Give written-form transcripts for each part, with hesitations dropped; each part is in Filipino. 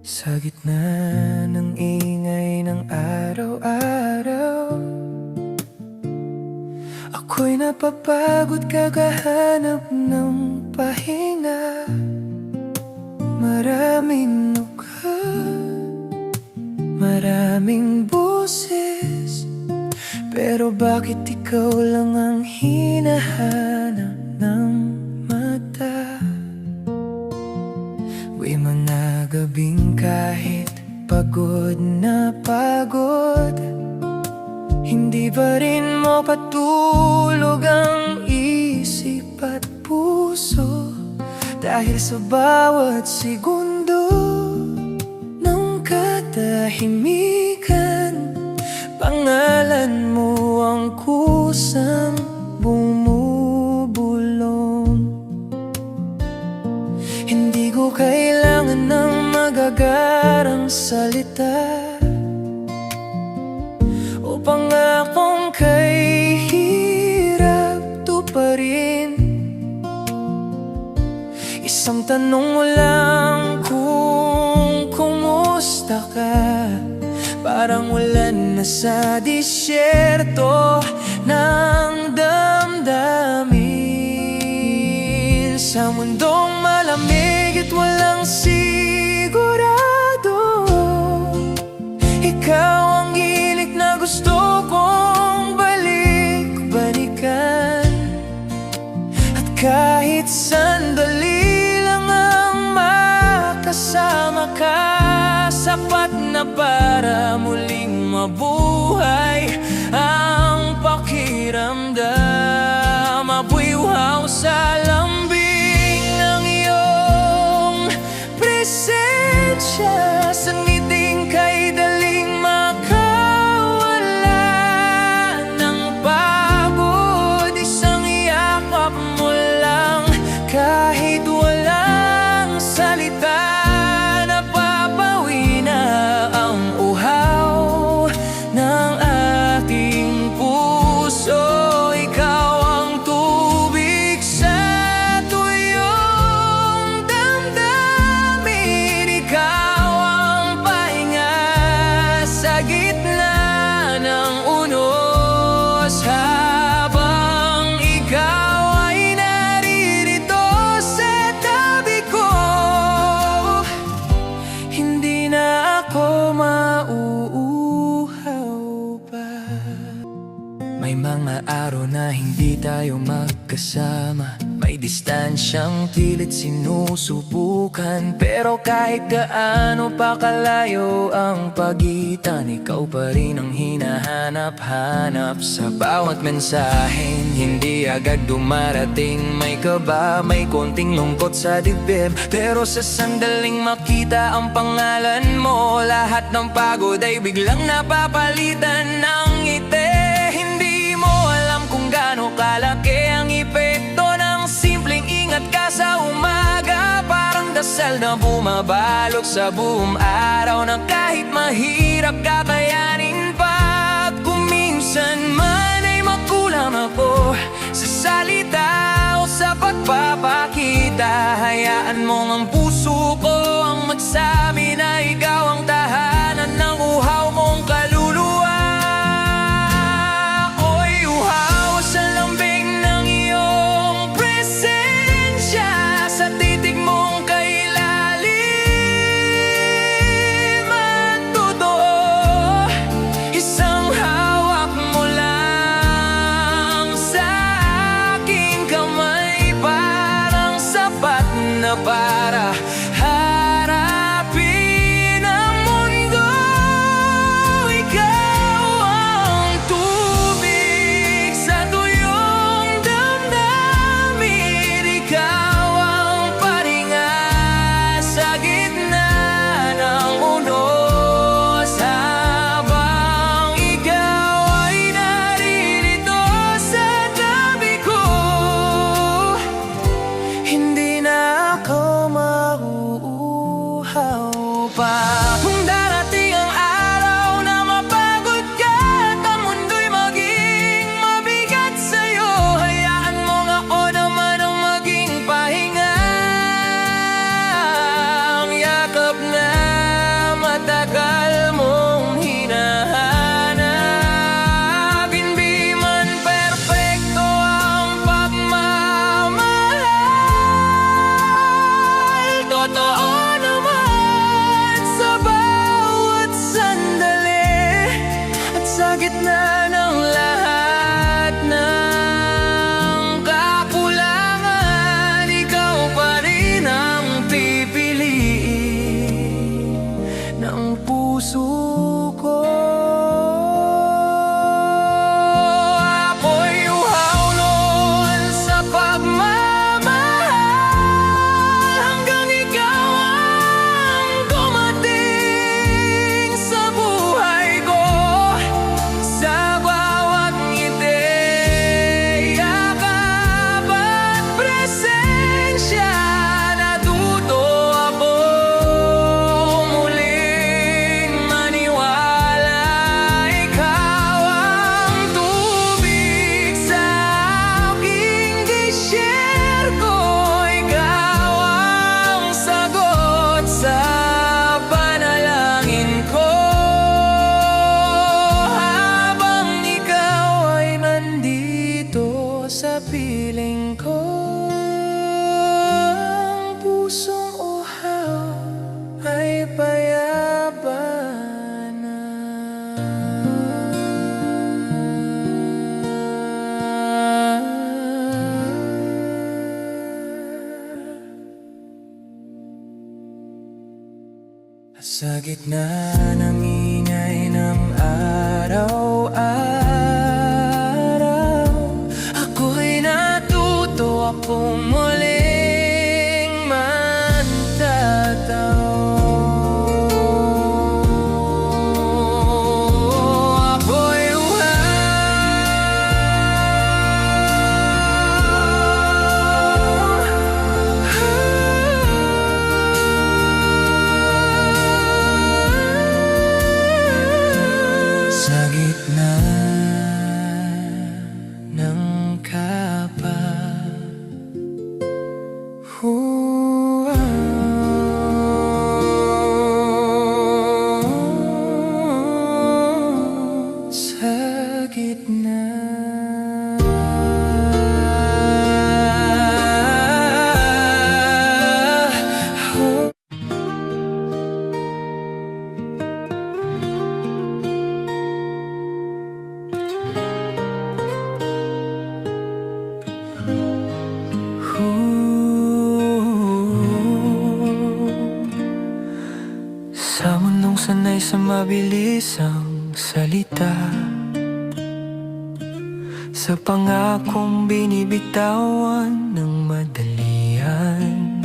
Sa gitna ng ingay ng araw-araw, ako'y napapagod kagahanap ng pahinga. Maraming ugat, maraming boses, pero bakit ikaw lang ang hinahanap ng mata? May mga gabing kahit pagod na pagod, hindi pa rin mo patulog ang isip at puso. Dahil sa bawat segundo ng katahimikan, pangalan mo ang kusang bumubulong. Hindi ko kailangan ng magagarang salita o pangakong kay hirap tuparin. Isang tanong mo lang kung kumusta ka, parang ulan na sa disyerto ng damdamin. Sa mundong malamig at walang sigurado, ikaw ang gilik na gusto kong balik-balikan. At kahit sandali lang ang makasama ka, sapat na para muling mabuhay ang pakiramdam. Apoy uhaw sa lambing ng iyong presensya, sa ngiting kay daling makawala ng pagod. Isang yakap mo lang kahit walang salita, napapawi na ang uhaw ng ating puso. Ikaw ang tubig sa tuyong damdamin, ikaw ang pahinga sa gitna ng unos. Habang ikaw ay naririto sa tabi ko, hindi na ako mauuhaw pa. May mga araw na hindi tayo magkasama, may distansyang pilit sinusubukan. Pero kahit gaano pa kalayo ang pagitan, ikaw pa rin ang hinahanap-hanap. Sa bawat mensaheng hindi agad dumarating, may kaba, may konting lungkot sa dibdib. Pero sa sandaling makita ang pangalan mo, lahat ng pagod ay biglang napapalitan ng ngiti. Hindi mo alam kung gaano kalaki ang epekto ng simpleng ingat ka sa umaga. Parang dasal na bumabalot sa buong araw, na kahit mahirap kakayanin pa. At kung minsan man ay makulang ako sa salita o sa pagpapakita, hayaan mong ang puso ko ang magsabi na ikaw ang tahanan ng uhaw kong kaluluwa. Ako'y uhaw sa lambing ng iyong presensya, sa titig mong kailalim at totoo. Isang hawak mo lang sa aking kamay, parang sapat na para harapin ang mundo. Ikaw ang tubig sa tuyong damdamin, ikaw ang pahinga sa gitna ng unos. Habang ikaw ay naririto sa tabi ko, hindi na ako mauuhaw pa. Kung darating ang araw na mapagod ka at ang mundo'y maging mabigat sa'yo, hayaan mong ako naman ang maging pahinga. Ang yakap na Sa gitna ng ingay ng araw-araw, ako'y natuto akong muling magtataw. Ako'y sa gitna ng kapa, sa gitna. Sa mundong sanay sa mabilisang salita, sa pangakong binibitawan ng madalian,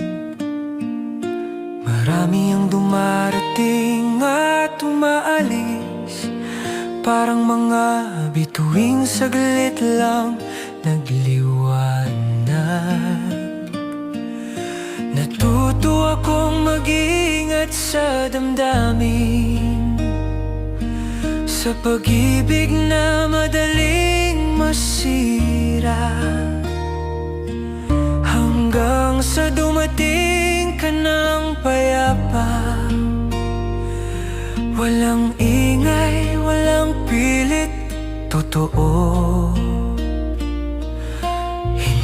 marami ang dumarating at umaalis, parang mga bituing saglit lang nagliwanag. Natuto akong mag-ingat sa damdamin, sa pag-ibig na madaling masira, hanggang sa dumating ka ng payapa. Walang ingay, walang pilit, totoo.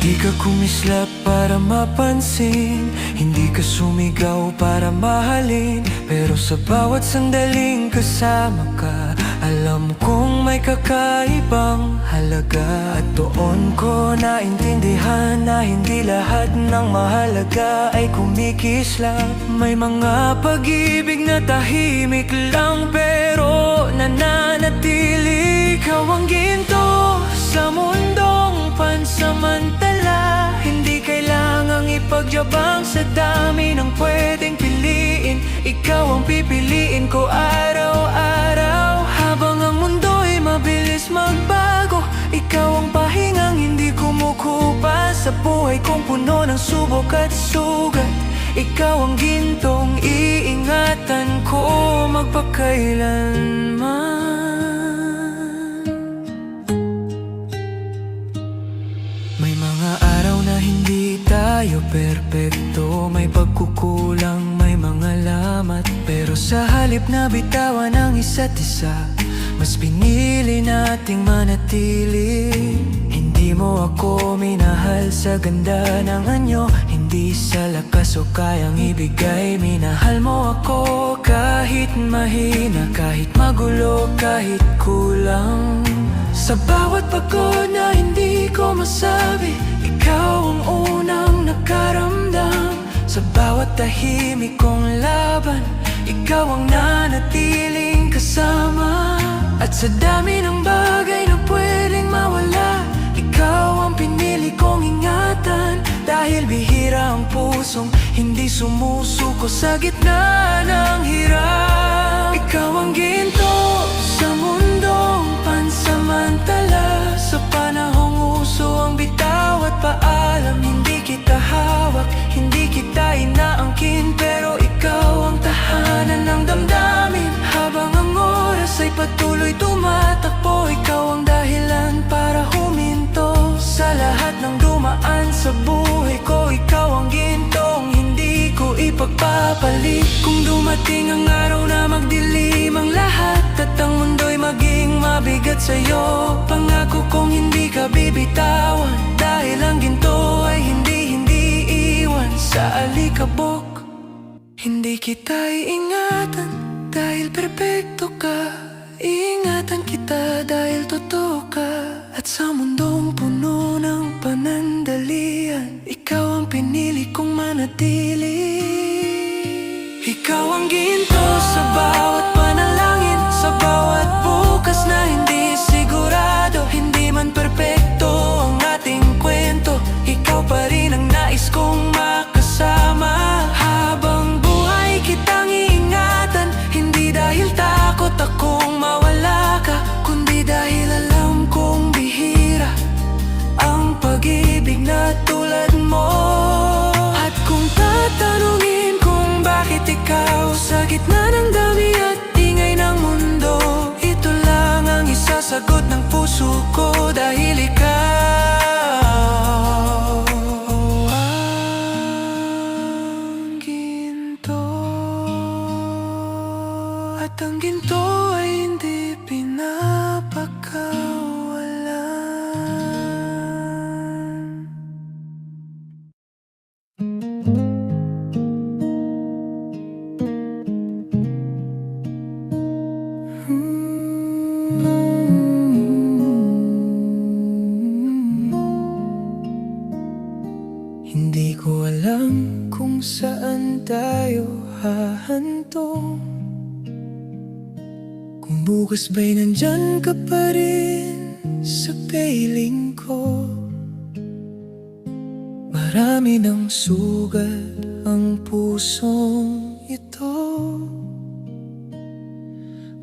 Hindi ka kumislap para mapansin, hindi ka sumigaw para mahalin, pero sa bawat sandaling kasama ka, alam kong may kakaibang halaga. At doon ko naintindihan na hindi lahat ng mahalaga ay kumikislap. May mga pag-ibig na tahimik lang pero nananatili. Ikaw ang ginto sa mundong pansamantala, hindi kailangang ipagyabang sa dami ng pwedeng piliin. Ikaw ang pipiliin ko araw-araw. Habang ang mundo'y mabilis magbago, ikaw ang pahingang hindi kumukupa sa buhay kong puno ng subok at sugat. Ikaw ang gintong iingatan ko magpakailanman. May mga araw na hindi tayo perpekto, may pagkukulang, may mga lamat, pero sa halip na bitawan ang isa't isa, mas pinili nating manatili. Hindi mo ako minahal sa ganda ng anyo, hindi sa lakas o kayang ibigay. Minahal mo ako kahit mahina, kahit magulo, kahit kulang. Sa bawat pagod na hindi ko masabi, ikaw ang unang nakaramdam. Sa bawat tahimik kong laban, ikaw ang nanatiling kasama. At sa dami ng bagay na pwedeng mawala, ikaw ang pinili kong ingatan. Dahil bihira ang pusong hindi sumusuko sa gitna ng hirap. Ikaw ang ginto sa mundong pansamantala, sa panahong uso ang bitaw at paalam. Hindi kita hawak, hindi kita inaangkin, pero ikaw ang tahanan ng damdamin. Habang ang oras ay patuloy tumatakbo, ikaw ang dahilan para huminto. Sa lahat ng dumaan sa buhay ko, ikaw ang gintong hindi ko ipagpapalit. Kung dumating ang araw na magdilim ang lahat at ang mundo'y maging mabigat sa'yo, pangako kong hindi ka bibitawan, dahil ang ginto ay hindi iwan sa alikabok. Hindi kita iingatan dahil perpekto ka, iingatan kita dahil totoo ka. At sa mundong puno ng panandalian, ikaw ang pinili kong manatili. Ikaw ang ginto sa bawat panalangin, sa bawat bukas na hindi sigurado. Hindi man perpekto ang ating kwento, ikaw pa rin ang nais kong makasama. Habang buhay kitang iingatan, hindi dahil takot akong mawala ka, kundi dahil alam kong bihira ang pag-ibig na tulad mo. At kung tatanungin kung bakit ikaw sa gitna ng dami at ingay ng mundo, ito lang ang isasagot ng puso ko, dahil ikaw ang ginto. At ang ginto ay hindi pinapakawalan. Hindi ko alam kung saan tayo hahantong, kung bukas ba'y nandyan ka pa rin sa piling ko. Marami ng sugat ang pusong ito,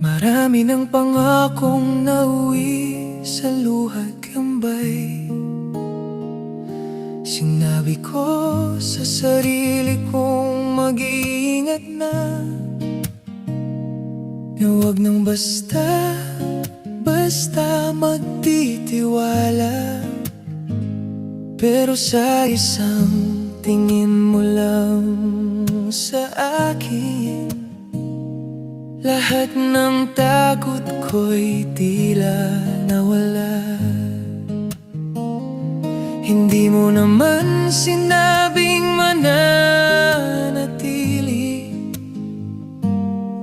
marami ng pangakong nauwi sa luha't gambay. Sinabi ko sa sarili kong mag-iingat na huwag nang basta magtitiwala. Pero sa isang tingin mo lang sa akin, lahat ng takot ko'y tila nawala. Hindi mo naman sinabing mananatili,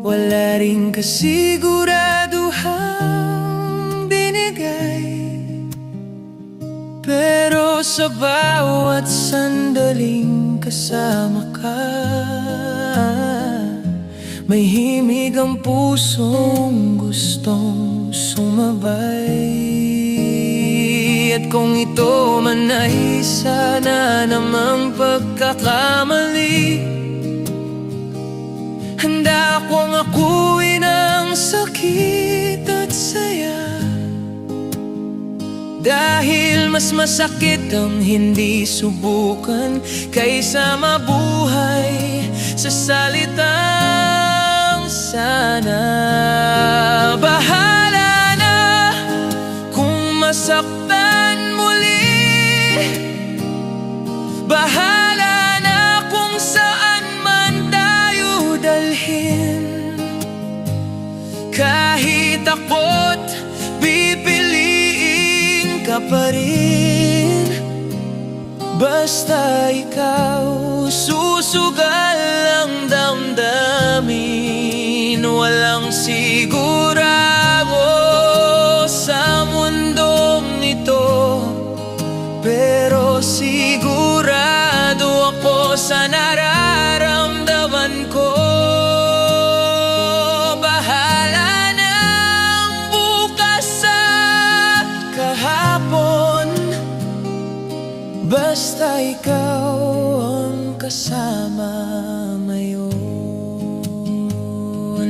wala ring kasiguraduhang binigay. Pero sa bawat sandaling kasama ka, may himig ang pusong gustong sumabay. At kung ito man ay sana namang pagkakamali, handa akong akuin ang sakit at saya. Dahil mas masakit ang hindi subukan kaysa mabuhay sa salitang sana. Bahala na kung masaktan muli, bahala na kung saan man tayo dalhin. Kahit ako't pipiliin ka pa rin, basta ikaw susugal ang damdamin. Walang sigurado sa mundong ito, pero sigurado ako sa nararamdaman ko. Bahala ng bukas sa kahapon, basta ikaw ang kasama ngayon.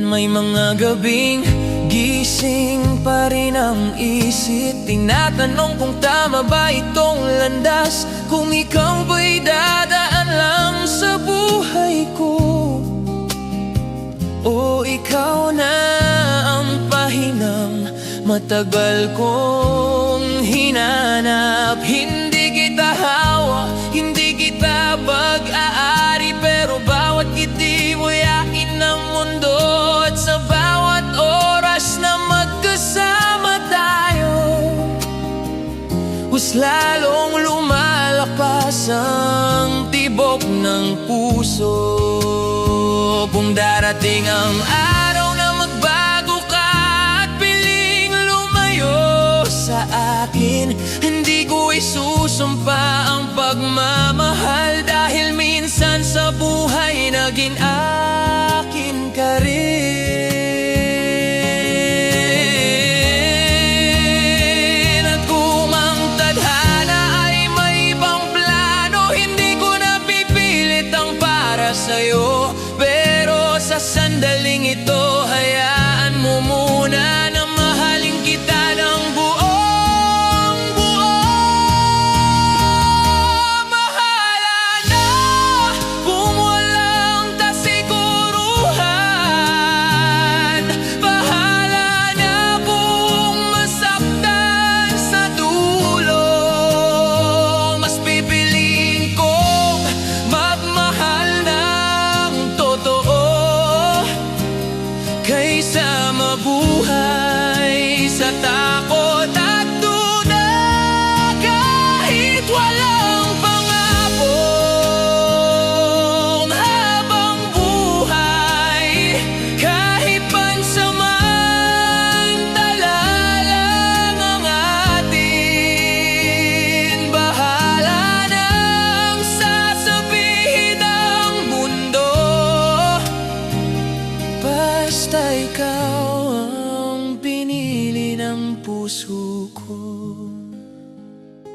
May mga gabing gising pa rin ang isip, tinatanong kung tama ba itong landas, kung ikaw ba'y dadaan lang sa buhay ko, o ikaw na ang pahinang matagal kong hinanap. Hindi kita hawa, hindi kita pag-aari, pero bawat ngiti mo yakin ng mundo. At sa bawat oras na magkasama tayo, mas lalong lumalakas ang tibok ng puso. Kung darating ang araw na magbago ka at piling lumayo sa akin, hindi ko isusumpa ang pagmamahal, dahil minsan sa buhay naging akin buhay sa takot at duda. Kahit walang pangakong habang buhay, kahit pansamantala lang ang atin, bahala nang sasabihin ng mundo. Basta ikaw ang pinili ng puso ko.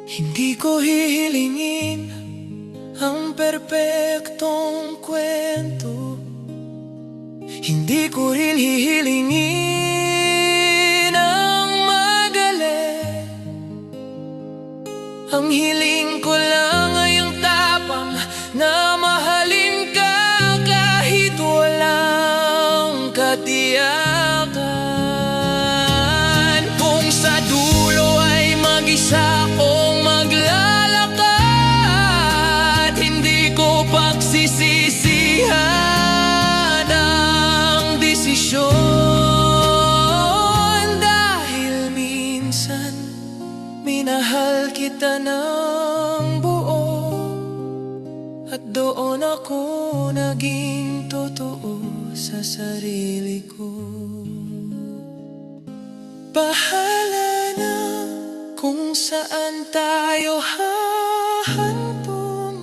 Hindi ko hihilingin ang perpektong kwento. Hindi ko rin hihilingin ang magaling. Ang hiling ko lang ay ang tapang na mahalin ka kahit walang katiyakan. Kung sa dulo ay mag-isa kong maglalakad, hindi ko pagsisisihan ang desisyon. Dahil minsan minahal kita ng buo, at doon ako naging totoo sa sarili ko. Bahala na kung saan tayo hahantong.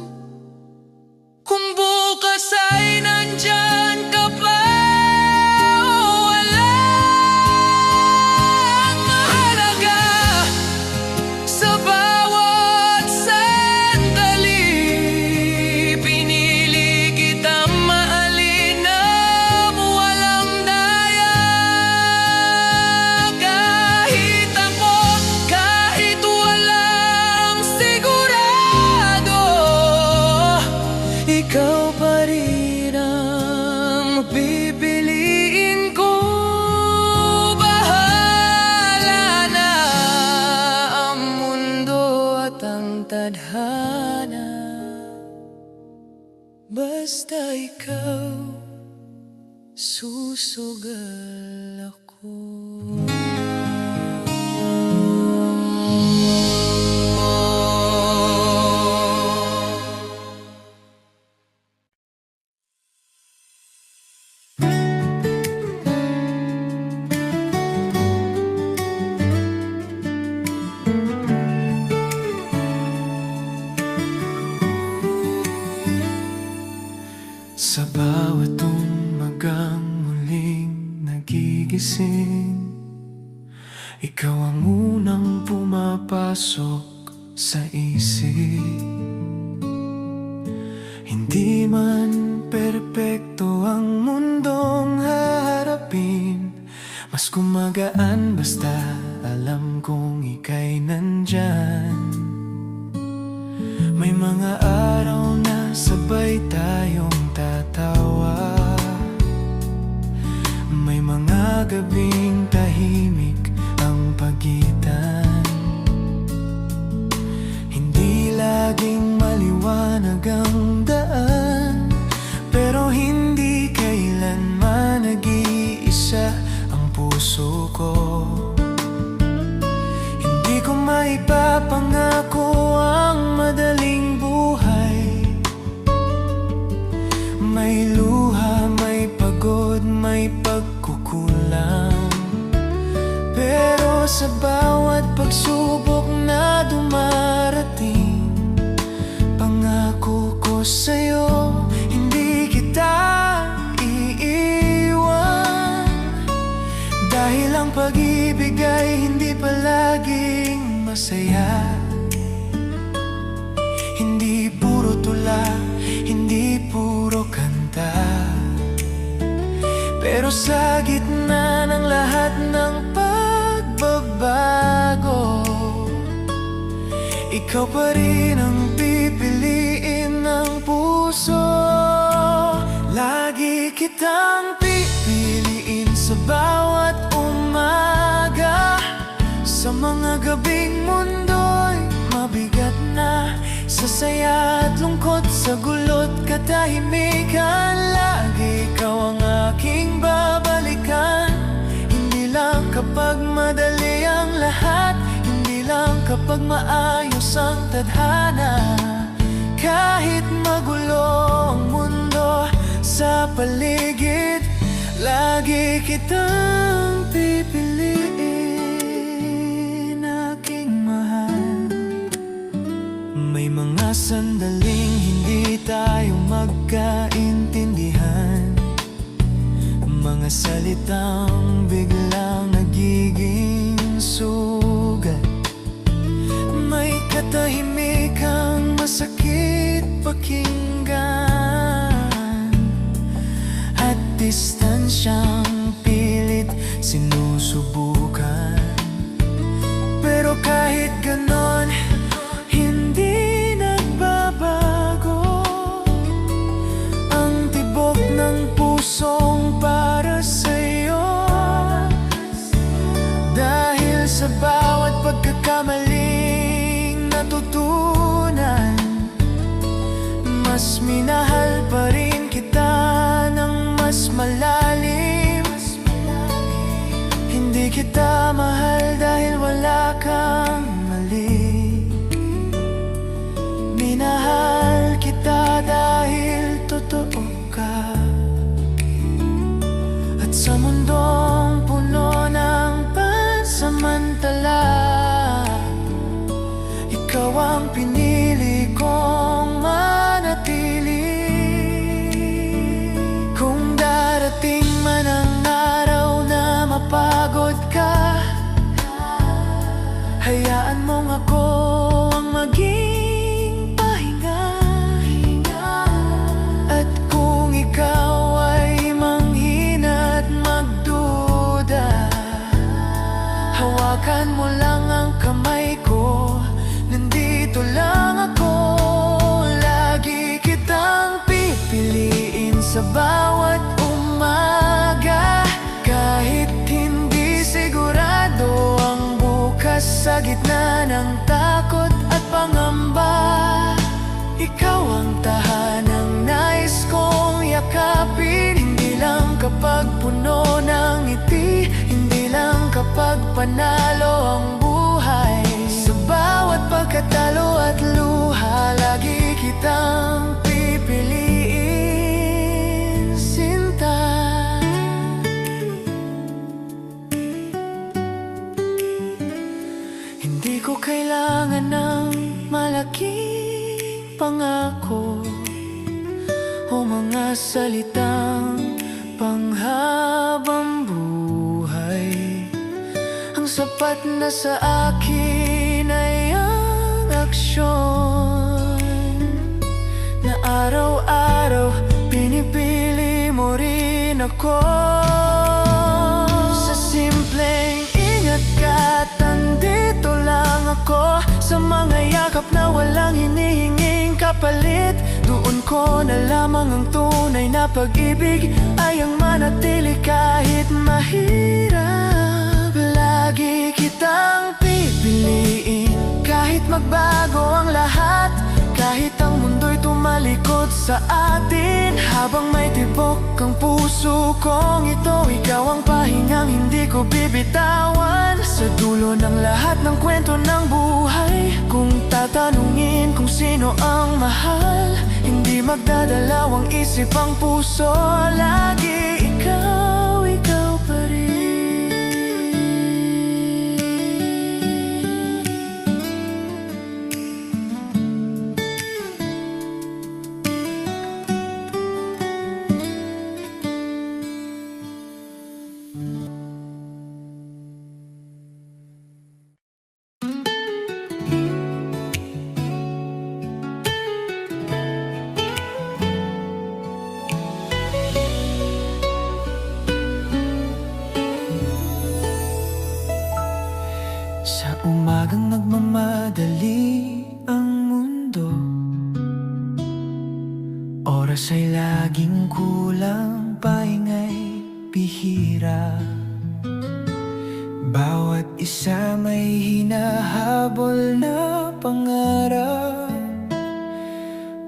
Kung bukas ay nandyan ka pa o wala, ang mahalaga sa bawat sandali, pinili kitang mahalin ng walang daya. Kahit ako, kahit walang sigurado, ikaw pa rin ang pipiliin ko. Bahala na ang mundo at ang tadhana, basta ikaw, susugal ako. Sa bawat umagang muling nagigising, ikaw ang unang pumapasok sa isip. Hindi man perpekto ang mundong haharapin, mas gumagaan basta alam kong ika'y nandyan. May mga araw na sabay tayong tatawa, may mga gabing tahimik ang pagitan. Hindi laging maliwanag ang daan, pero hindi kailanman nag-iisa ang puso ko. Hindi ko maipapangako ang madaling buhay. May luha, may pagod, may pagkukulang, pero sa bawat pagsubok na dumarating, pangako ko sa'yo, hindi kita iiwan. Dahil ang pag-ibig ay hindi palaging masaya. Hindi puro tula, hindi puro kanta, pero sa gitna ng lahat ng pagbabago, ikaw pa rin ang pipiliin ng puso. Lagi kitang pipiliin sa bawat umaga, sa mga gabing mundo'y mabigat na, sa saya at lungkot, sa gulo't katahimikan. Lagi ikaw ang aking babalikan, hindi kapag maayos ang tadhana. Kahit magulo ang mundo sa paligid, lagi kitang pipiliin, aking mahal. May mga sandaling hindi tayo magkaintindihan, mga salitang biglang nagiging sugat. May katahimikang masakit pakinggan, at distansyang pilit sinusubukan. Pero kahit ganon, hindi nagbabago ang tibok ng pusong para sa'yo. Dahil sa bawat pagkakamaling natutunan, mas minahal pa rin kita ng mas malalim. Hindi kita mahal dahil wala kang mali. Minahal kita dahil totoo ka. At sa mundong puno ng pansamantala, ikaw ang pinili kong manatili. Kung darating man ang araw na mapagod ka, hayaan mong ako ang maging pahinga. At kung ikaw ay manghina at magduda, hawakan mo lang ang kamay ko, nandito lang ako. Lagi kitang pipiliin sa bawat umaga, kahit hindi sigurado ang bukas. Sa gitna ng takot at pangamba, ikaw ang tahanang nais kong yakapin. Hindi lang kapag puno ng ngiti, hindi lang kapag panalo ang buhay. Sa bawat pagkatalo at luha, lagi kitang pipiliin, sinta. Hindi ko kailangan ng malaking pangako o mga salitang panghabang buhay. Ang sapat na sa akin ay ang aksyon na araw-araw pinipili mo rin ako. Sa simpleng ingat ka, nandito lang ako. Sa mga yakap na walang hinihinging kapalit, doon ko na lamang ang tunay na pag-ibig ay ang manatili kahit mahirap. Lagi kitang pipiliin kahit magbago ang lahat, kahit ang mundo'y tumalikod sa atin. Habang may tibok ang puso kong ito, ikaw ang pahingang hindi ko bibitawan. Sa dulo ng lahat ng kwento ng buhay, kung tatanungin kung sino ang mahal, hindi magdadalaw ang isip ang puso. Lagi ikaw, ikaw pa rin. Sa umagang nagmamadali ang mundo, oras ay laging kulang, pahinga'y bihira. Bawat isa may hinahabol na pangarap,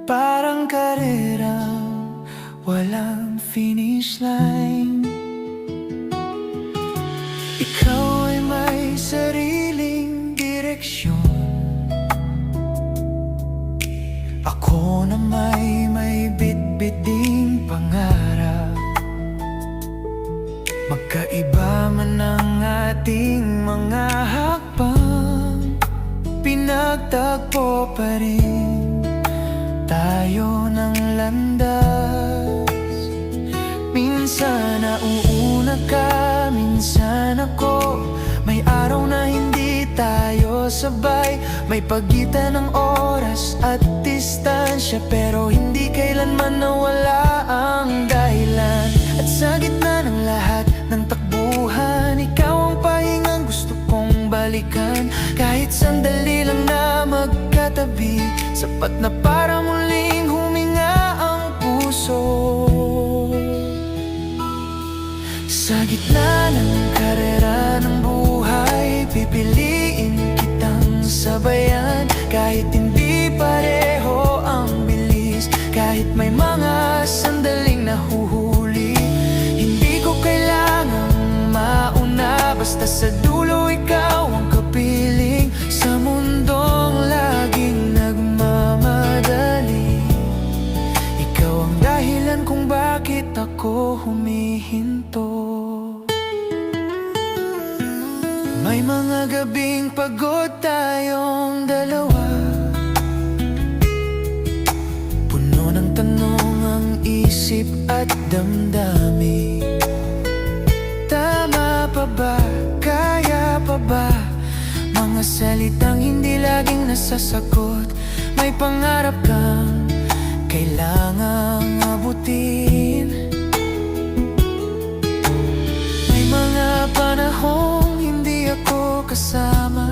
parang karerang walang finish line. Ikaw ay may sariling direksyon, Magkaiba man ang ating mga hakbang, pinagtagpo pa rin tayo ng landas. Minsan nauuna ka, minsan ako. May araw na hindi tayo sabay, may pagitan ng oras at distansya, pero hindi kailanman nawala ang dahilan. At sa gitna ng lahat ng takbuhan, ikaw ang pahingang gusto kong balikan. Kahit sandali lang na magkatabi, sapat na para muling huminga ang puso. Sa gitna ng karera ng buhay, pipiliin kitang sabayan. Kahit hindi pareho ang bilis, kahit may mga sandaling nahuhuli, hindi ko kailangang mauna. Basta sa dulo ikaw ang kapiling, sa mundong laging nagmamadali. Ikaw ang dahilan kung bakit ako humihinto. May mga gabing pagod tayong dalawa, puno ng tanong ang isip at damdamin. Tama pa ba? Kaya pa ba? Mga salitang hindi laging nasasagot. May pangarap kang kailangang abutin. May mga panahong ako kasama,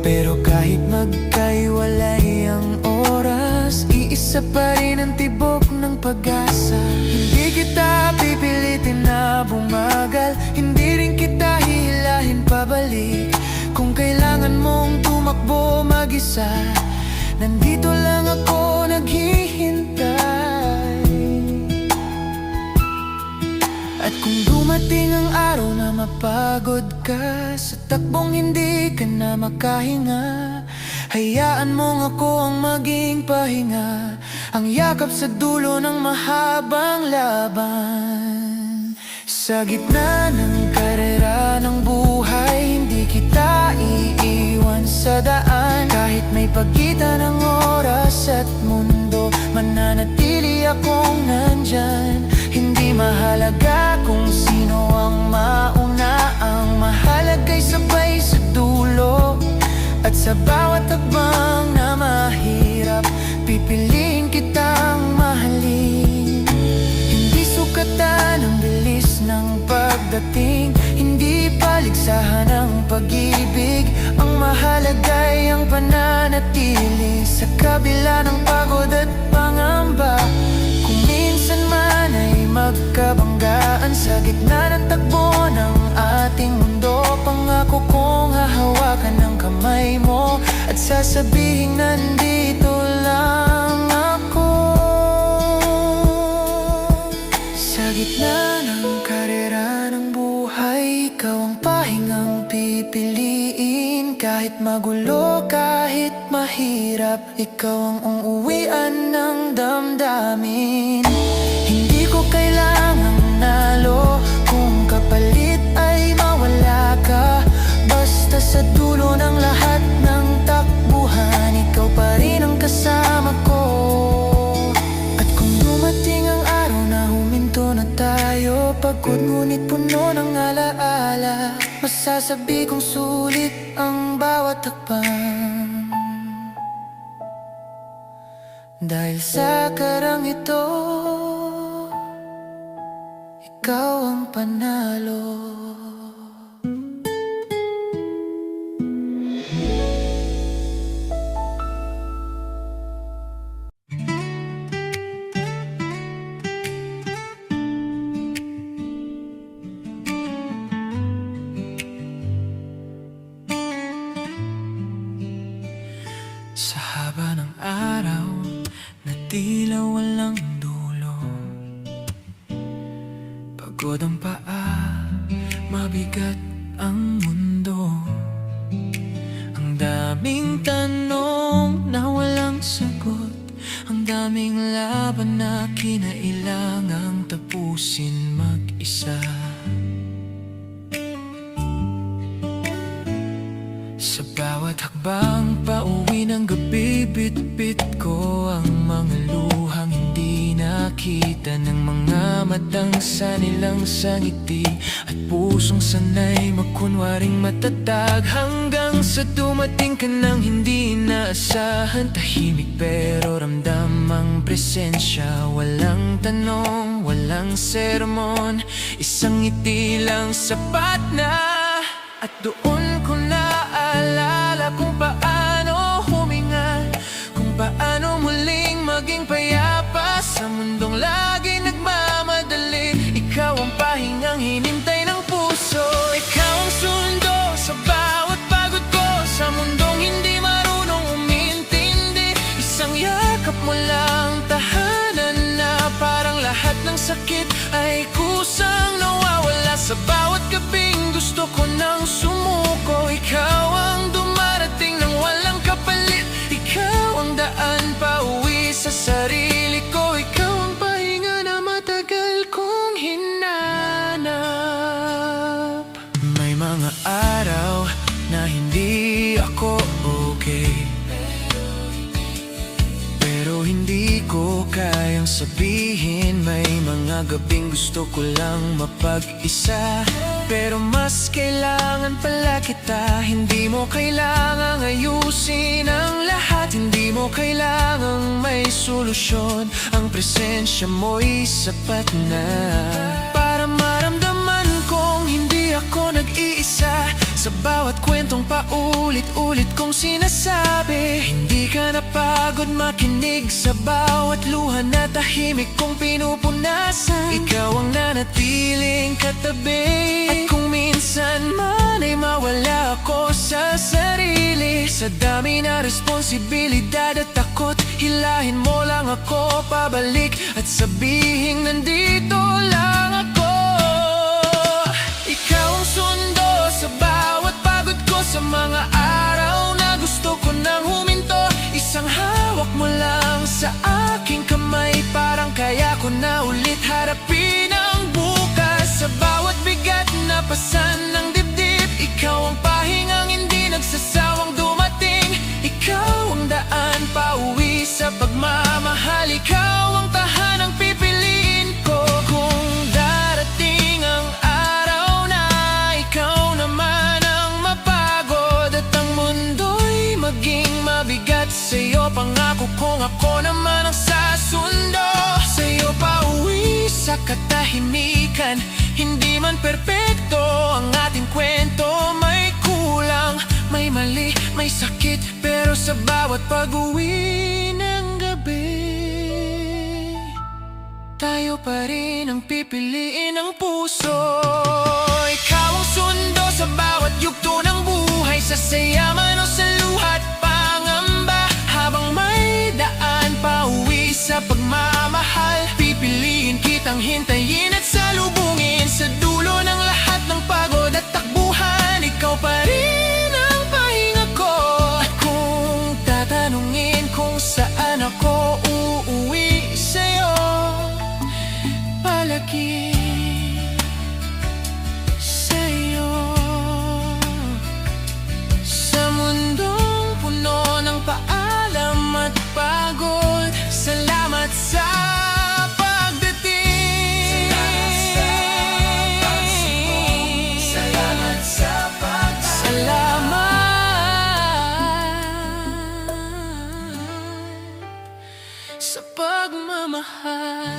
pero kahit magkaiwalay ang oras, iisa pa rin ang tibok ng pag-asa. Hindi kita pipilitin na bumagal, hindi rin kita hihilahin pabalik. Kung kailangan mong tumakbo mag-isa, nandito lang ako naghihintay. At kung dumating ang araw na mapagod ka sa takbong hindi ka na makahinga, hayaan mong ako ang maging pahinga, ang yakap sa dulo ng mahabang laban. Sa gitna ng karera ng buhay, hindi kita iiwan sa daan. Kahit may pagitan ng oras at mundo, mananatili akong nandyan. Hindi mahalaga kung sino ang mauna, ang mahalaga'y sabay sa dulo. At sa bawat hakbang na mahirap, pipiliin kitang mahalin. Hindi sukatan ang bilis ng pagdating, hindi paligsahan ang pag-ibig. Ang mahalaga'y ang pananatili sa kabila ng pagod at pangamba. Kung minsan man ay magkabanggaan sa gitna ng takbo ng ating mundo, pangako kong hahawakan ng kamay mo at sasabihin nandito lang ako. Sa gitna ng karera ng buhay, ikaw ang pahingang pipiliin. Kahit magulo, kahit mahirap, ikaw ang uuwian ng damdamin. Hindi ko kailangang nalo kung kapalit ay mawala ka. Basta sa dulo ng lahat ng takbuhan, ikaw pa rin ang kasama ko. At kung dumating ang araw na huminto na tayo, pagod ngunit puno ng alaala, masasabi kong sulit ang bawat hakbang. Dahil sa karang ito, ikaw ang panalo. Sa haba ng araw na tila walang dulo, pagod ang paa, mabigat ang mundo. Ang daming tanong na walang sagot, ang daming laban na kinailangang tapusin. mag-isa. Sa bawat hakbang pauwi ng gabi, bit-bit ko ang mga luhang hindi nakita ng mga matang sanilang sangiti at pusong sanay magkunwaring matatag, hanggang sa dumating ka ng hindi inaasahan. Tahimik pero ramdam ang presensya, walang tanong, walang sermon, isang ngiti lang sapat na. At doon ko naalala kung paano huminga, kung paano muling maging payapa sa mundong lagi nagmamadali. Ikaw ang pahingang hinintay ng puso, ikaw ang sundo sa bawat pagod ko, sa mundong hindi marunong umintindi. Isang yakap mo lang, tahanan na parang lahat ng sakit ay kusang nawawala. Sa bawat gabing gusto ko nang sumuko, ikaw ang dumarating nang walang kapalit. Ikaw ang daan pauwi sa sarili ko, ikaw ang pahinga na matagal kong hinanap. May mga araw na hindi ako okay, pero hindi ko kayang sabihin. May mga gabing gusto ko lang mapag-isa, pero mas kailangan pala kita. Hindi mo kailangang ayusin ang lahat, hindi mo kailangang may solusyon. Ang presensya mo'y sapat na para maramdaman kong hindi ako nag-iisa. Sa bawat kwentong paulit-ulit kong sinasabi, hindi ka napagod makinig sa bawat luha na tahimik kong pinupunasan. Ikaw ang nanatiling katabi, at kung minsan man ay mawala ako sa sarili, sa dami na responsibilidad at takot, hilahin mo lang ako pabalik at sabihin nandito lang ako. Ikaw ang sundo sa bawat pagod ko, sa mga araw na gusto ko nang huminto. Isang hawak mo lang sa aking kamay, parang kaya ko na ulit harapin ang bukas. Sa bawat bigat na pasan ng dibdib, ikaw ang pahingang hindi nagsasawang dumating. Ikaw ang daan pauwi sa pagmamahal, ikaw ang tahanang pipiliin ko. Kung darating ang araw na ikaw naman ang mapagod at ang mundo'y maging mabigat, sa'yo pangako kong ako naman ang sasundo. Sa'yo pauwi sa katahimikan, hindi man perpekto ang ating kwento. May kulang, may mali, may sakit, pero sa bawat pag-uwi ng gabi, tayo pa rin ang pipiliin ng puso. Ikaw ang sundo sa bawat yugto ng buhay, sa saya man o sa luha't pangamba. Habang may daan pauwi sa pagmamahal, pipiliin kitang hintayin at salubungin. Sa dulo ng lahat ng pagod at takbuhan, ikaw pa rin ang pahinga ko. At kung tatanungin kung saan ako uuwi sa'yo, palagi sa'yo. Sa mundong puno ng paalam at pagod, salamat sa pagdating. Salamat sa pagdating. Salamat sa pagmamahal.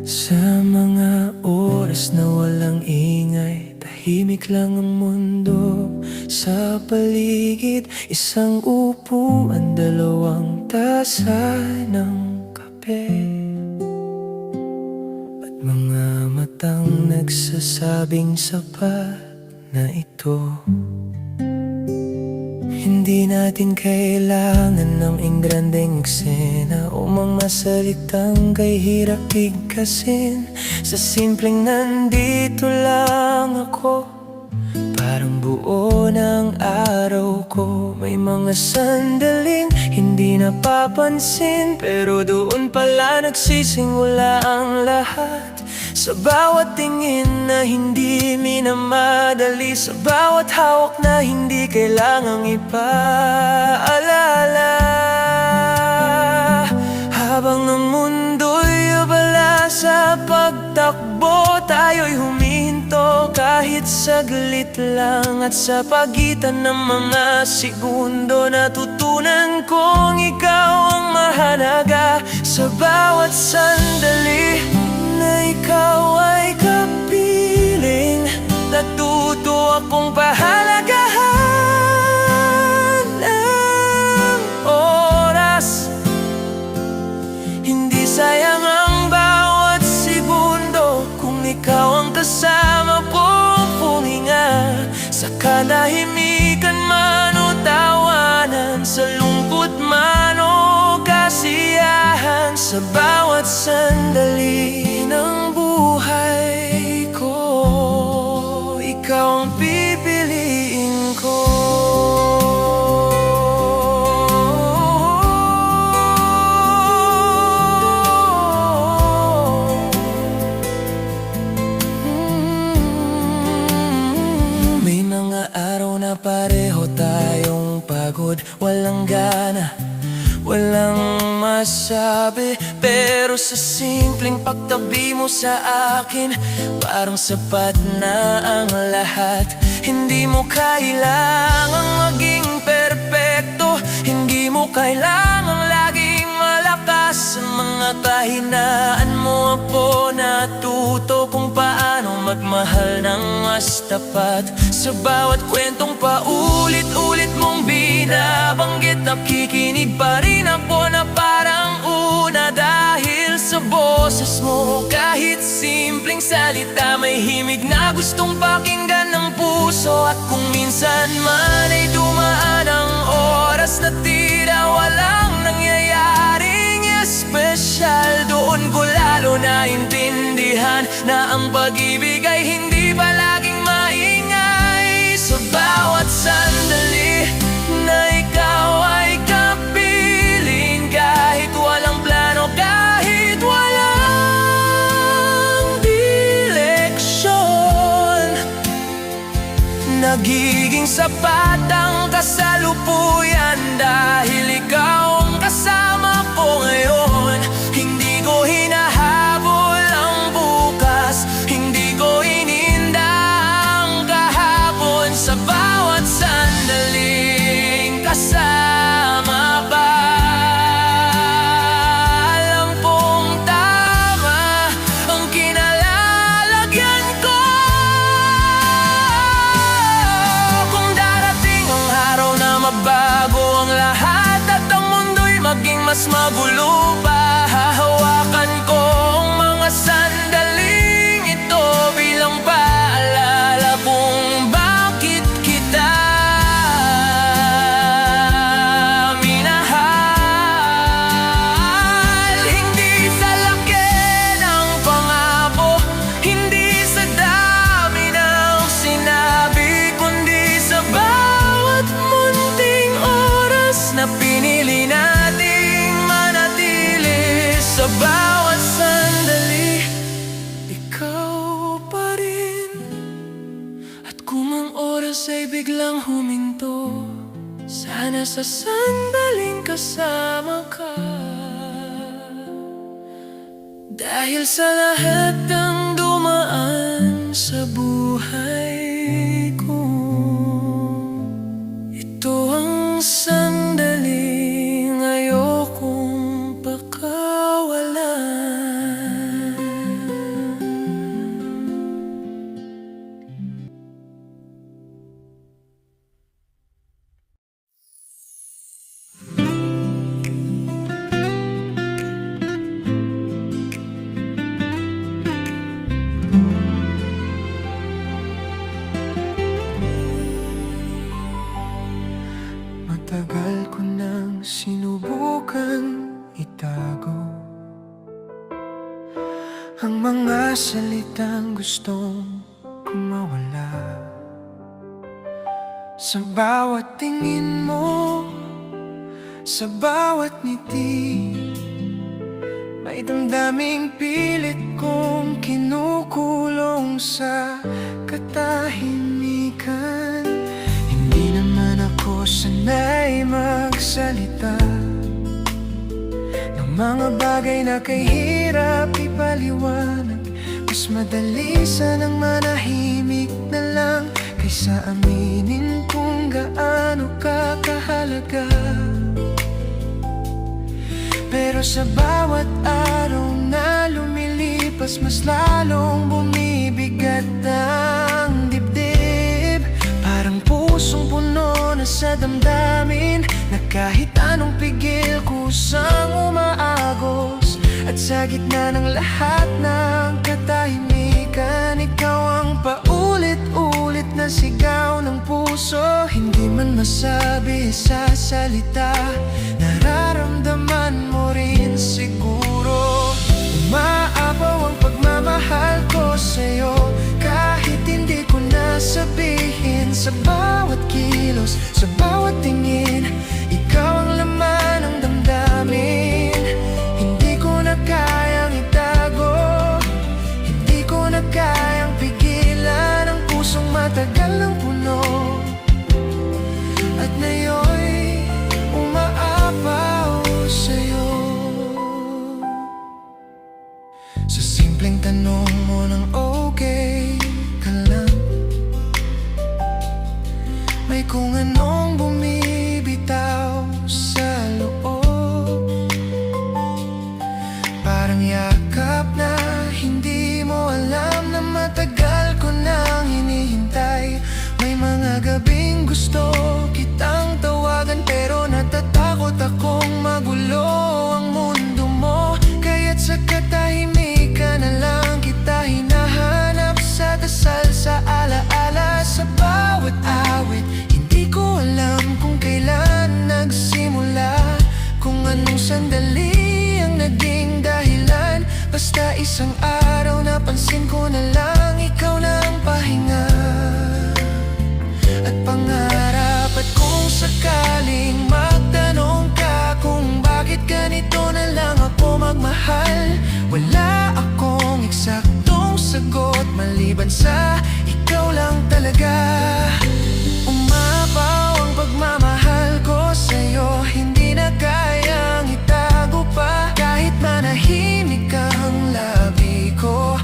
Sa mga oras na walang ingay, tahimik lang ang mundo. Sa paligid, isang upuan, dalawang tasa ng kape, at mga matang nagsasabing sapat na ito. Hindi natin kailangan ng ingrandeng eksena o mga salitang kay hirap bigkasin. Sa simpleng nandito lang ako, parang buo ng araw ko. May mga sandaling hindi napapansin, pero doon pala nagsisimula ang lahat. Sa bawat tingin na hindi minamadali, sa bawat hawak na hindi kailangang ipaalala. Habang ang mundo'y abala sa pagtakbo, tayo'y humihinto kahit saglit lang. At sa pagitan ng mga segundo, natutunan kong ikaw ang mahalaga. Sa bawat sandali na ikaw ay kapiling, natuto akong pahalagahan ang oras. Hindi sayang ang bawat segundo kung ikaw ang kasama kong puminga. Sa kanahimikan man o tawanan, sa lungkot man o kasiyahan, sa bawat sandali ng buhay ko, ikaw ang pipiliin ko. May mga araw na pareho tayong pagod, walang gana, walang masabi, pero sa simpleng pagtabi mo sa akin, parang sapat na ang lahat. Hindi mo kailangang maging perpekto, hindi mo kailangang laging malakas. Sa mga kahinaan mo ako natuto kung paano magmahal ng mas tapat. Sa bawat kwentong paulit-ulit mong binabanggit, nakikinig pa rin ako na parang una. Dahil sa boses mo, kahit simpleng salita, may himig na gustong pakinggan ng puso. At kung minsan man ay dumaan ang oras na tila walang nangyayaring espesyal, doon ko lalo naintindihan na ang pag-ibig ay hindi palaging maingay. Sa bawat sandali na ikaw ay kapiling, kahit walang plano, kahit walang direksyon, nagiging sapat ang kasalukuyan. Dahil ikaw ang kasama ko ngayon, hindi ko hinahabol ang bukas, hindi ko ininda ang kahapon. Sa bawat sandaling kasama ka, alam kong tama ang kinalalagyan ko. Kung darating ang araw na mabago ang lahat at ang mundo'y maging mas magulo pa, hahawakan ko ang mga sandaling ito bilang paalala kung bakit kita minahal. Hindi sa laki ng pangako, hindi sa dami ng sinabi, kundi sa bawat munting oras na pinili nating manatili. Sa bawat sandali, ikaw pa rin. At kung ang oras ay biglang huminto, sana sa sandaling kasama ka. Dahil sa lahat ng dumaan sa buhay ko, ito ang sandaling ayokong pakawalan. ang mga salitang gustong kumawala. Sa bawat tingin mo, sa bawat ngiti, may damdaming pilit kong kinukulong sa katahimikan. Hindi naman ako sanay magsalita ng mga bagay na kahirap ipaliwanag. Mas madali sanang manahimik na lang kaysa aminin kung gaano ka kahalaga. Pero sa bawat araw na lumilipas, mas lalong bumibigat ang dibdib. Parang pusong puno na sa damdamin, na kahit anong pigil kusang umaagos. At sa gitna ng lahat ng katahimikan, ikaw ang paulit-ulit na sigaw ng puso. Hindi man masabi sa salita, nararamdaman mo rin siguro. Umaapaw ang pagmamahal ko sa'yo, kahit hindi ko nasabihin. Sa bawat kilos, sa bawat tingin, ikaw ang laman ng damdamin. Hindi ko na kayang itago, hindi ko na kayang pigilan ang pusong matagal ng puno. At ngayon umaapaw sa'yo. Sa simpleng tanong mo ng okay ka lang, may kung anong bumibitaw sa loob. Parang yakap na hindi mo alam na matagal ko nang hinihintay. May mga gabing gusto kitang tawagan, pero natatakot akong magulo ang mundo mo. Kaya't sa katahimikan na lang kita hinahanap, sa dasal, sa alaala, sa bawat awit. Hindi ko alam kung kailan nagsimula, kung anong sandali ang naging dahilan. Basta isang araw napansin ko na lang, ikaw na ang pahinga at pangarap. At kung sakaling magtanong ka kung bakit ganito na lang ako magmahal, wala akong eksaktong sagot maliban sa ikaw lang talaga. Umapaw ang pagmamahal ko sa'yo, hindi na kayang itago pa. Kahit manahimik ang labi ko,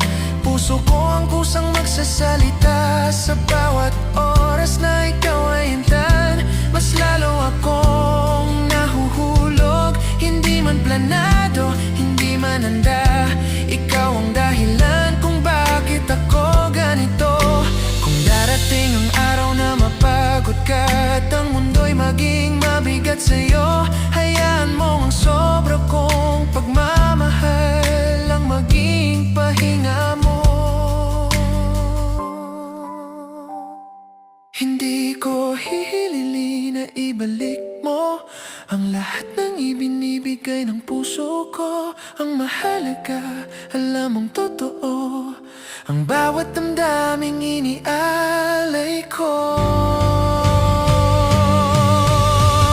puso ko ang kusang magsasalita. Sa bawat oras na ikaw ay hintan, mas lalo akong nahuhulog. Hindi man planado, hindi man handa, ikaw ang dahilan kung bakit ako ganito. Kung darating ang araw na mapagod ka at ang mundo'y maging mabigat sa'yo, hayaan mo ang sobra kong pagmamahal ang maging pahinga mo. Hindi ko hihilili na ibalik mo ang lahat ng ibinibigay ng puso ko. Ang mahalaga, alam mong totoo ang bawat damdaming inialay ko.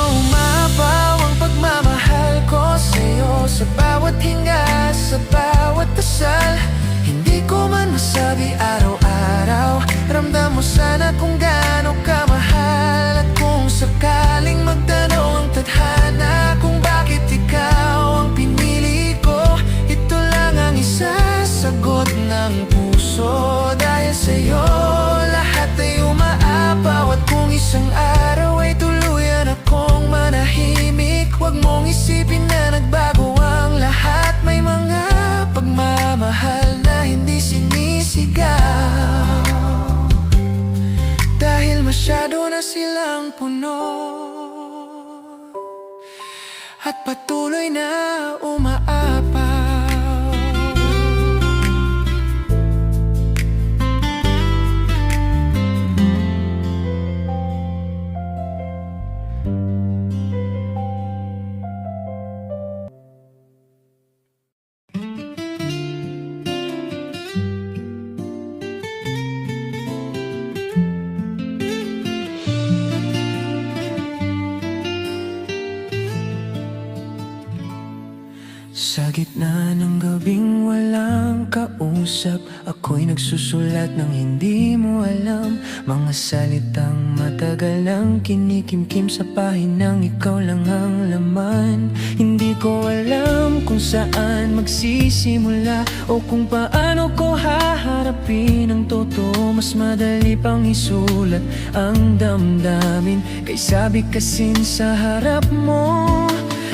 Umapaw ang pagmamahal ko sa'yo, sa bawat hinga, sa bawat dasal. Hindi ko man masabi araw-araw, ramdam mo sana kung gaano ka mahal. At kung sakaling magtanong ang tadhana kung bakit ikaw ang pinili ko, ito lang ang isasagot ng puso. Dahil sa'yo lahat ay umaapaw. At kung isang araw ay tuluyan akong manahimik, huwag mong isipin na nagbago ang lahat. May mga pagmamahal na hindi sinisigaw, dahil masyado na silang puno at patuloy na umaapaw. Sa gitna ng gabing walang kausap, ako'y nagsusulat ng hindi mo alam. Mga salitang matagal nang kinikimkim sa pahinang ikaw lang ang laman. Hindi ko alam kung saan magsisimula o kung paano ko haharapin ang totoo. Mas madali pang isulat ang damdamin kaysa bigkasin sa harap mo.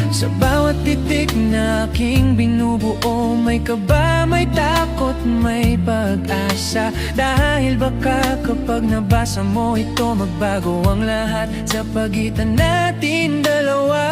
Sa bawat titik na aking binubuo, may kaba, may takot, may pag-asa. Dahil baka kapag nabasa mo ito, magbago ang lahat sa pagitan natin dalawa.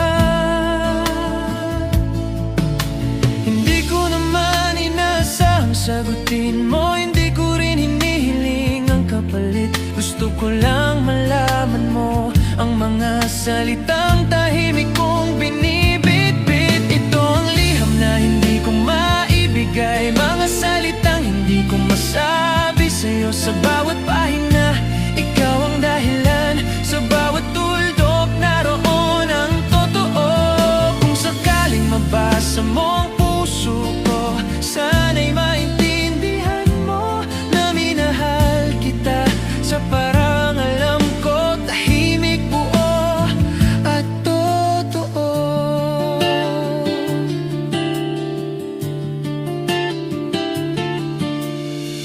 Hindi ko naman inaasahang sagutin mo, hindi ko rin hinihiling ang kapalit. Gusto ko lang malaman mo ang mga salitang tahimik kong binibitbit. Ito ang liham na hindi ko maibigay, mga salitang hindi ko masabi sa'yo. Sa bawat pahina, ikaw ang dahilan. Sa bawat tuldok, naroon ang totoo. Kung sakaling mabasa mo ang puso ko, sana'y maintindihan mo na minahal kita sa parang alam ko, tahimik, buo at totoo.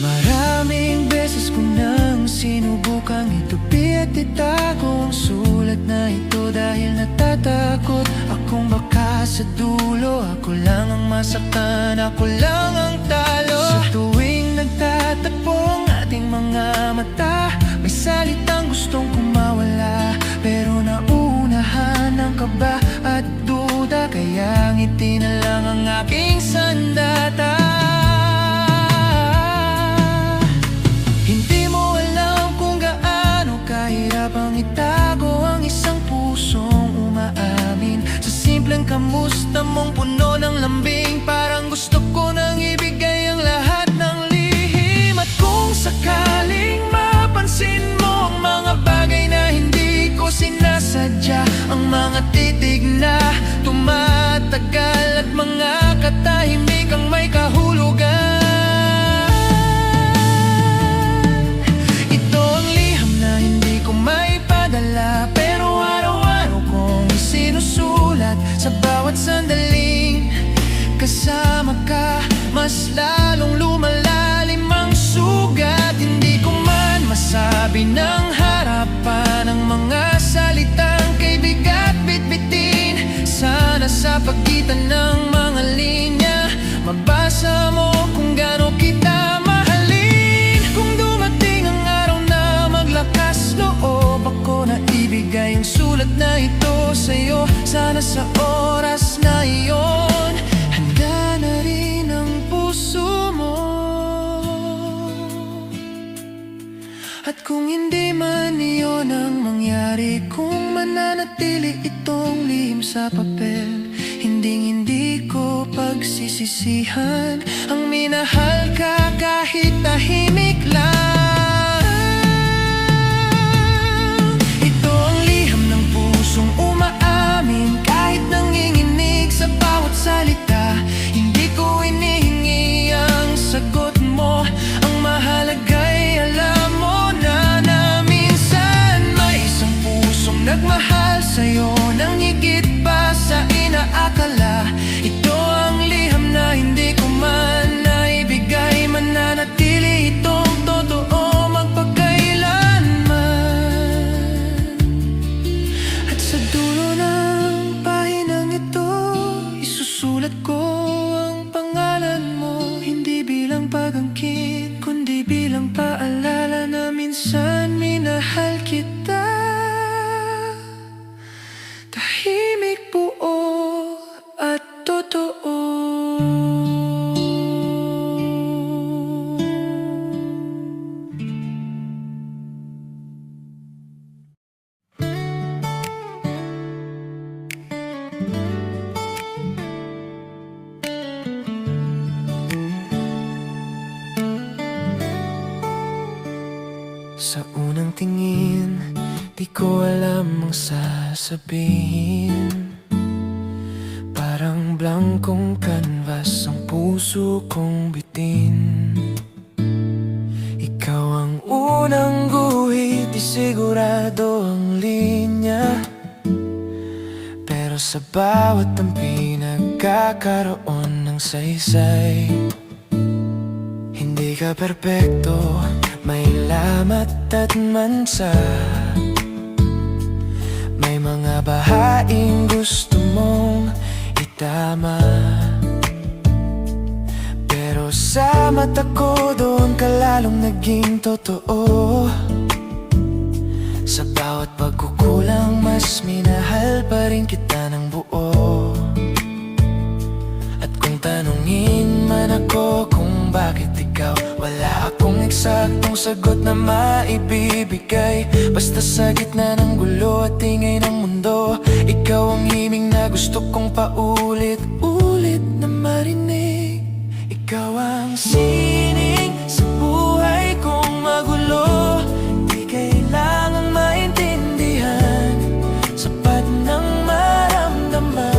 Maraming beses ko nang sinubukang itupi at itago ang sulat na ito, dahil natatakot akong baka sa dulo ako lang ang masaktan, ako lang ang talo. Sa tuwing nagtatagpo ang ating mga mata, may salitang gustong kumawala, pero nauunahan ng kaba at duda, kaya ngiti na lang ang aking sandata. Hindi mo alam kung gaano kahirap ang itago ang isang pusong umaamin. Sa simpleng kamusta mong puno ng lambing, parang gusto ko nang ibigay ang lahat ng lihim. At kung sakaling mapansin mo ang mga bagay na hindi ko sinasadya, ang mga titig na tumatagal at mga katahimikang may kahulugan, ito ang liham na hindi ko maipadala, pero araw-araw kong sinusulat. Sa bawat sandaling kasama ka, mas lalong lumalalim ang sugat. Hindi ko man masabi ng harapan ang mga salitang kay bigat bitbitin. Sana sa pagitan ng mga linya, mabasa mo kung gaano kita mahalin. Kung dumating ang araw na maglakas loob ako na ibigay ang sulat na ito sa'yo, sana sa oras na iyon handa na rin ang puso mo. At kung hindi man iyon ang mangyari, kung mananatili itong lihim sa papel, hindi ko pagsisisihan ang minahal ka kahit tahimik lang. Ito ang liham ng pusong umaamin, kahit nanginginig sa bawat salita. Hindi ko inihingi ang sagot mo, ang mahalaga'y alam mo na minsan may isang pusong nagmahal sa'yo nang higit pa sa inaakala. Ito ang liham na hindi ko man naibigay, mananatili itong totoo magpakailanman. At sa dulo ng pahinang ito, isusulat ko ang pangalan mo, hindi bilang pag-angkin, kundi bilang paalala na minsan minahal kita. Tahimik, buo at totoo. Sa unang tingin, di ko alam ang sasabihin. Parang blanco kong canvas, ang puso kong bitin. Ikaw ang unang guhit, di sigurado ang linya, pero sa bawat tampi nagkakaroon ng saysay. Hindi ka perpekto, may lamat at mansa. May mga bahaing gusto mong itama, pero sa mata ko doon ka lalong naging totoo. Sa bawat pagkukulang mas minahal pa rin kita ng buo. At kung tanungin man ako kung bakit ikaw, wala akong eksaktong sagot na maibibigay. Basta sa gitna ng gulo at ingay ng mundo, ikaw ang himig na gusto kong paulit-ulit na marinig. Ikaw ang sining sa buhay kong magulo, di kailangang maintindihan, sapat ng maramdaman.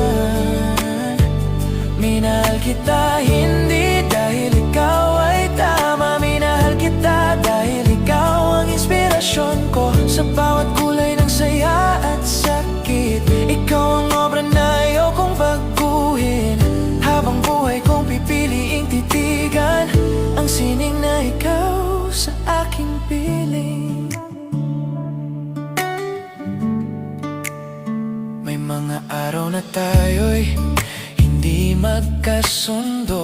Minahal kita hindi dahil ikaw ay tama, minahal kita dahil ikaw ang inspirasyon ko. Sa bawat kulay ng saya at sakit, ikaw ang obra na ayokong baguhin. Habang buhay kong pipiliing titigan ang sining na ikaw sa aking piling. May mga araw na tayo'y hindi magkasundo,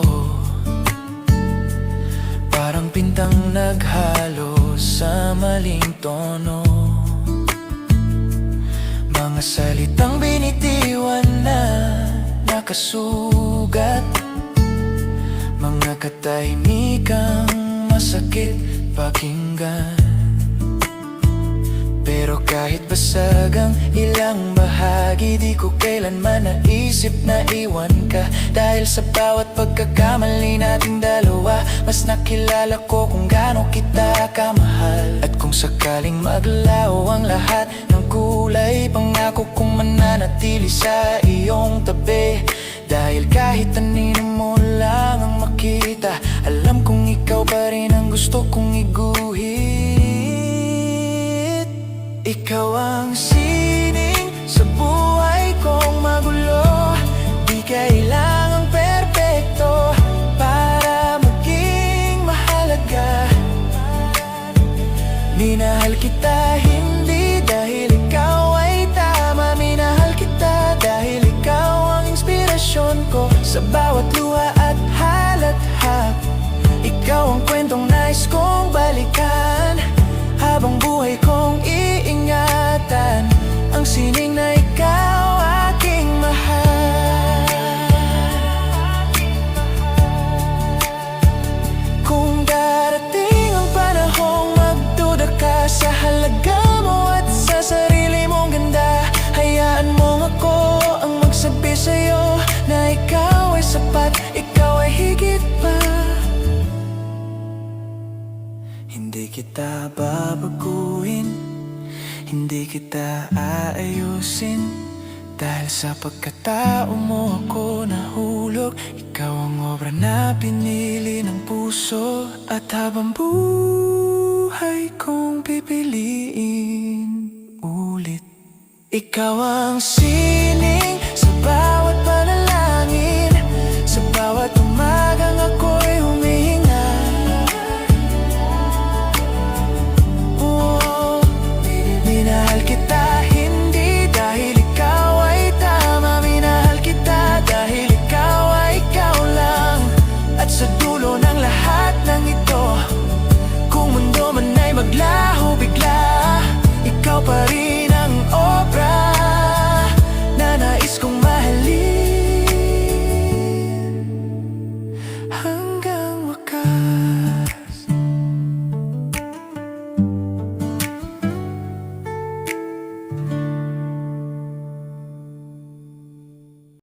parang pintang naghalo sa maling tono. Mga salitang binitiwan na nakasugat, mga katahimikang masakit pakinggan. Pero kahit basag ang ilang bahagi, di ko kailanman naisip na iwan ka. Dahil sa bawat pagkakamali nating dalawa, mas nakilala ko kung gaano kita kamahal. At kung sakaling maglaw ang lahat ng kulay, pangako kong mananatili sa iyong tabi. Dahil kahit anino mo lang ang makita, alam kong ikaw pa rin ang gusto kong iguhit. Ikaw ang sining sa buhay kong magulo, di kailangang perpekto para maging mahalaga. Minahal kita hindi dahil ikaw ay tama, minahal kita dahil ikaw ang inspirasyon ko. Sa bawat luha at halathak, ikaw ang kwentong nais kong balikan. Habang buhay kong iingatan ang sining na ikaw aking mahal. Kung darating ang panahong magduda ka sa halaga mo at sa sarili mong ganda, hayaan mong ako ang magsabi sa'yo na ikaw ay sapat, ikaw ay higit pa. Hindi kita babaguhin, hindi kita aayusin, dahil sa pagkatao mo ako nahulog. Ikaw ang obra na pinili ng puso, at habang buhay kong pipiliin ulit. Ikaw ang sining sa bawat